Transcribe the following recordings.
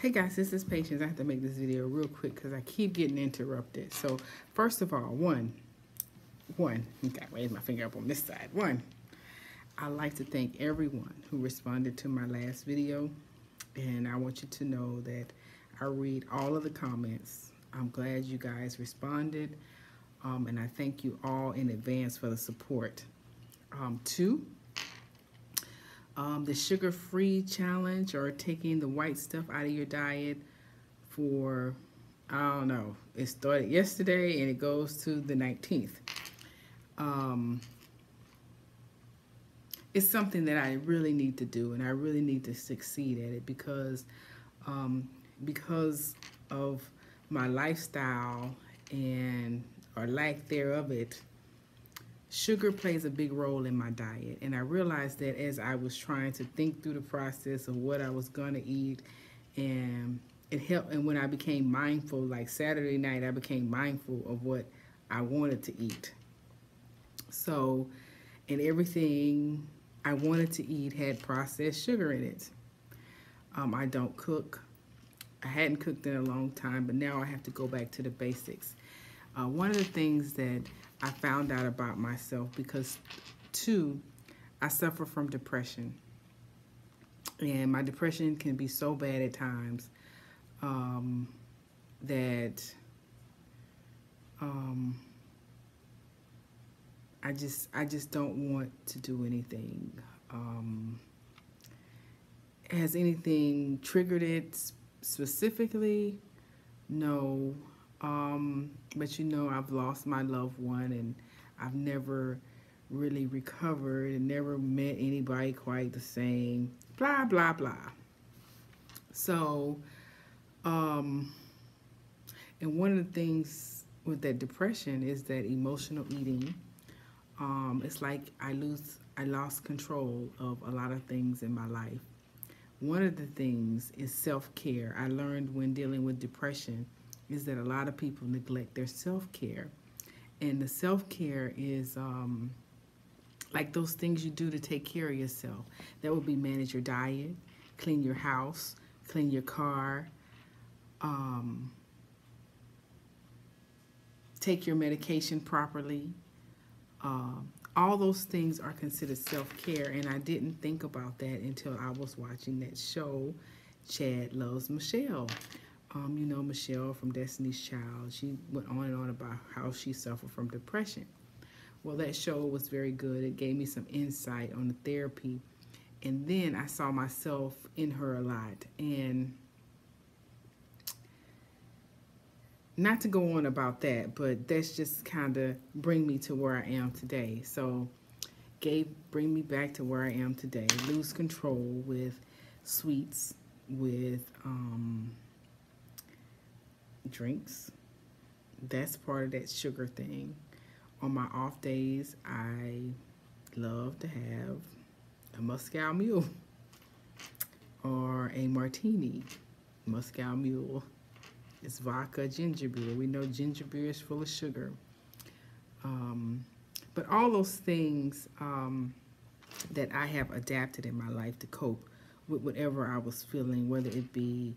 Hey guys, this is Patience. I have to make this video real quick because I keep getting interrupted. So first of all, okay, raise my finger up on this side. I'd like to thank everyone who responded to my last video, and I want you to know that I read all of the comments. I'm glad you guys responded, and I thank you all in advance for the support. Two, the sugar-free challenge, or taking the white stuff out of your diet for, I don't know, it started yesterday and it goes to the 19th. It's something that I really need to do, and I really need to succeed at it because of my lifestyle and or lack thereof it. Sugar plays a big role in my diet, and I realized that as I was trying to think through the process of what I was going to eat, and it helped. And when I became mindful, like Saturday night, I became mindful of what I wanted to eat. So, and everything I wanted to eat had processed sugar in it. I don't cook. I hadn't cooked in a long time, but now I have to go back to the basics. One of the things that I found out about myself, because two, I suffer from depression, and my depression can be so bad at times that I just don't want to do anything. Has anything triggered it specifically? No. But you know, I've lost my loved one, and I've never really recovered and never met anybody quite the same. Blah, blah, blah. So, and one of the things with that depression is that emotional eating. It's like I lost control of a lot of things in my life. One of the things is self-care. I learned when dealing with depression is that a lot of people neglect their self-care. And the self-care is like those things you do to take care of yourself. That would be manage your diet, clean your house, clean your car, take your medication properly. All those things are considered self-care, and I didn't think about that until I was watching that show, Chad Loves Michelle. You know Michelle from Destiny's Child. She went on and on about how she suffered from depression. Well, that show was very good. It gave me some insight on the therapy, and then I saw myself in her a lot. And not to go on about that, but that's just kind of bring me to where I am today. So bring me back to where I am today. Lose control with sweets, with drinks. That's part of that sugar thing. On my off days, I love to have a Moscow Mule or a martini. Moscow Mule. It's vodka, ginger beer. We know ginger beer is full of sugar. But all those things that I have adapted in my life to cope with whatever I was feeling, whether it be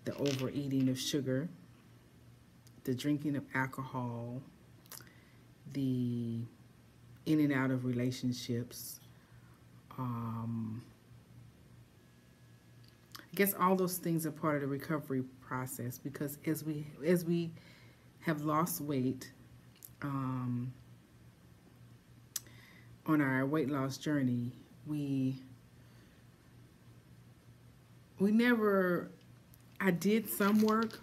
the overeating of sugar, the drinking of alcohol, the in and out of relationships. I guess all those things are part of the recovery process, because as we have lost weight on our weight loss journey, we never, I did some work,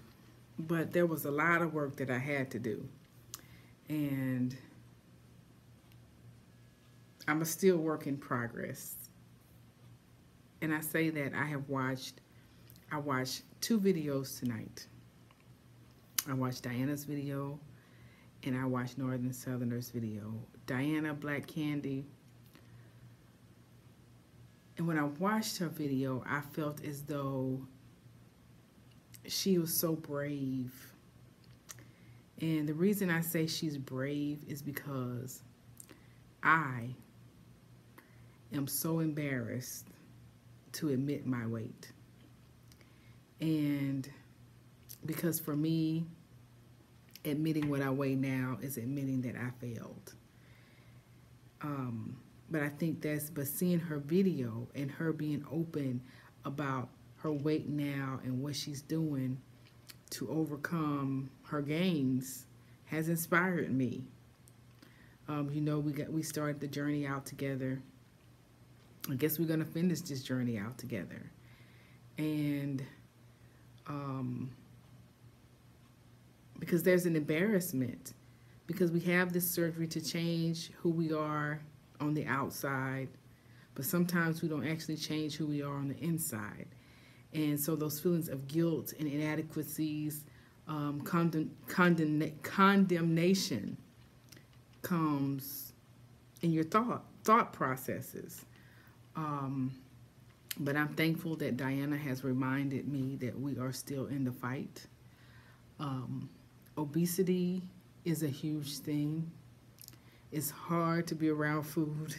but there was a lot of work that I had to do, and I'm a still work in progress. And I say that I watched 2 videos tonight. I watched Diana's video, and I watched Northern Southerner's video. Diana Black Candy. And when I watched her video, I felt as though she was so brave. And the reason I say she's brave is because I am so embarrassed to admit my weight. And because for me, admitting what I weigh now is admitting that I failed. But I think but seeing her video and her being open about her weight now and what she's doing to overcome her gains has inspired me. You know, we started the journey out together. I guess we're gonna finish this journey out together. And because there's an embarrassment, because we have this surgery to change who we are on the outside, but sometimes we don't actually change who we are on the inside. And so those feelings of guilt and inadequacies, condemnation comes in your thought processes. But I'm thankful that Diana has reminded me that we are still in the fight. Obesity is a huge thing. It's hard to be around food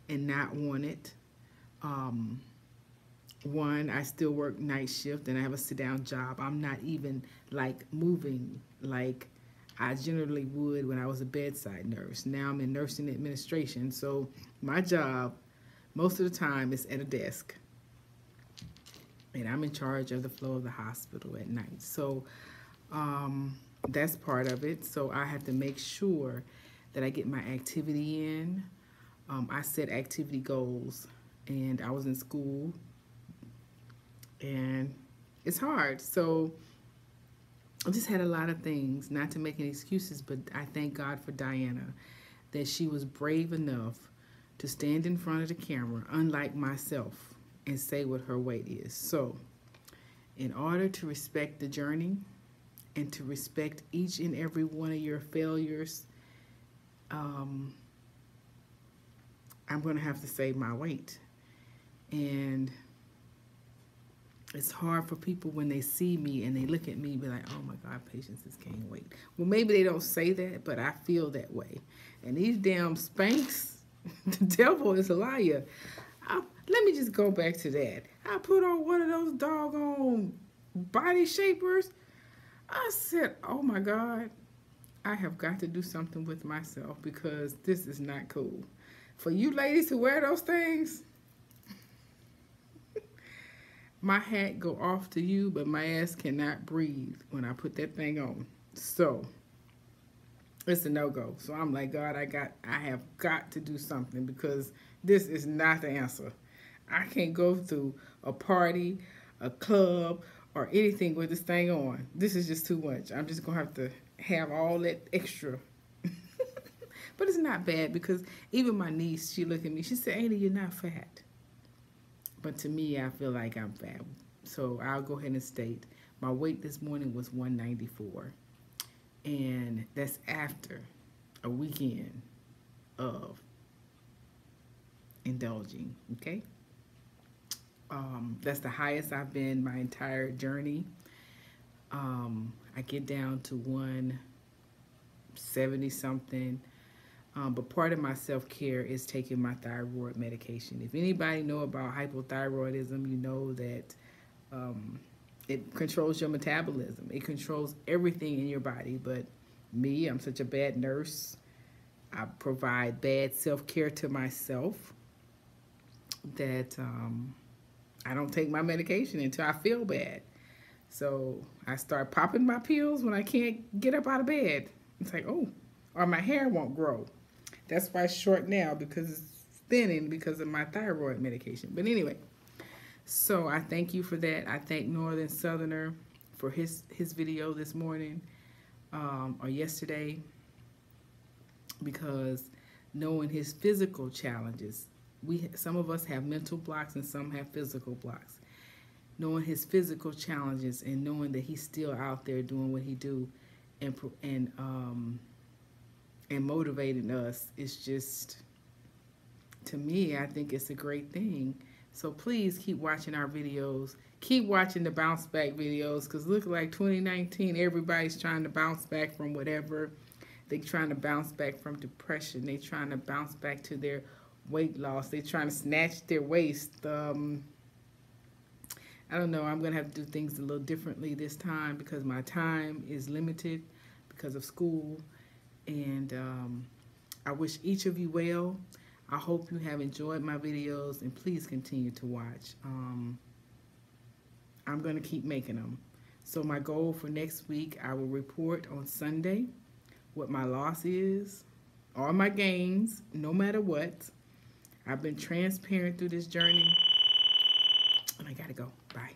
and not want it. One, I still work night shift and I have a sit-down job. I'm not even like moving like I generally would when I was a bedside nurse. Now I'm in nursing administration, so my job most of the time is at a desk. And I'm in charge of the flow of the hospital at night. So that's part of it. So I have to make sure that I get my activity in. I set activity goals, and I was in school, and it's hard. So I just had a lot of things, not to make any excuses, but I thank God for Diana, that she was brave enough to stand in front of the camera, unlike myself, and say what her weight is. So in order to respect the journey and to respect each and every one of your failures, I'm going to have to save my weight. And it's hard for people when they see me and they look at me and be like, oh my God, Patience is gaining weight. Well, maybe they don't say that, but I feel that way. And these damn Spanx, the devil is a liar. Let me just go back to that. I put on one of those doggone body shapers. I said, oh my God, I have got to do something with myself because this is not cool. For you ladies who wear those things, my hat go off to you, but my ass cannot breathe when I put that thing on. So it's a no-go. So I'm like, God, I have got to do something because this is not the answer. I can't go through a party, a club, or anything with this thing on. This is just too much. I'm just gonna have to have all that extra. But it's not bad because even my niece, she looked at me, she said, Ada, you're not fat. But to me, I feel like I'm fat. So I'll go ahead and state my weight this morning was 194. And that's after a weekend of indulging, okay? That's the highest I've been my entire journey. I get down to 170 something. But part of my self-care is taking my thyroid medication. If anybody know about hypothyroidism, you know that it controls your metabolism. It controls everything in your body. But me, I'm such a bad nurse. I provide bad self-care to myself that I don't take my medication until I feel bad. So I start popping my pills when I can't get up out of bed. It's like, oh, or my hair won't grow. That's why it's short now, because it's thinning because of my thyroid medication. But anyway, so I thank you for that. I thank Northern Southerner for his video this morning or yesterday, because knowing his physical challenges, some of us have mental blocks and some have physical blocks. Knowing his physical challenges and knowing that he's still out there doing what he do and motivating us is just, to me, I think it's a great thing. So please keep watching our videos. Keep watching the bounce back videos, because look, like 2019, everybody's trying to bounce back from whatever. They're trying to bounce back from depression. They're trying to bounce back to their weight loss. They're trying to snatch their waist. I don't know. I'm going to have to do things a little differently this time because my time is limited because of school. And I wish each of you well. I hope you have enjoyed my videos, and please continue to watch. I'm going to keep making them. So my goal for next week, I will report on Sunday what my loss is, or my gains, no matter what. I've been transparent through this journey. And I got to go. Bye.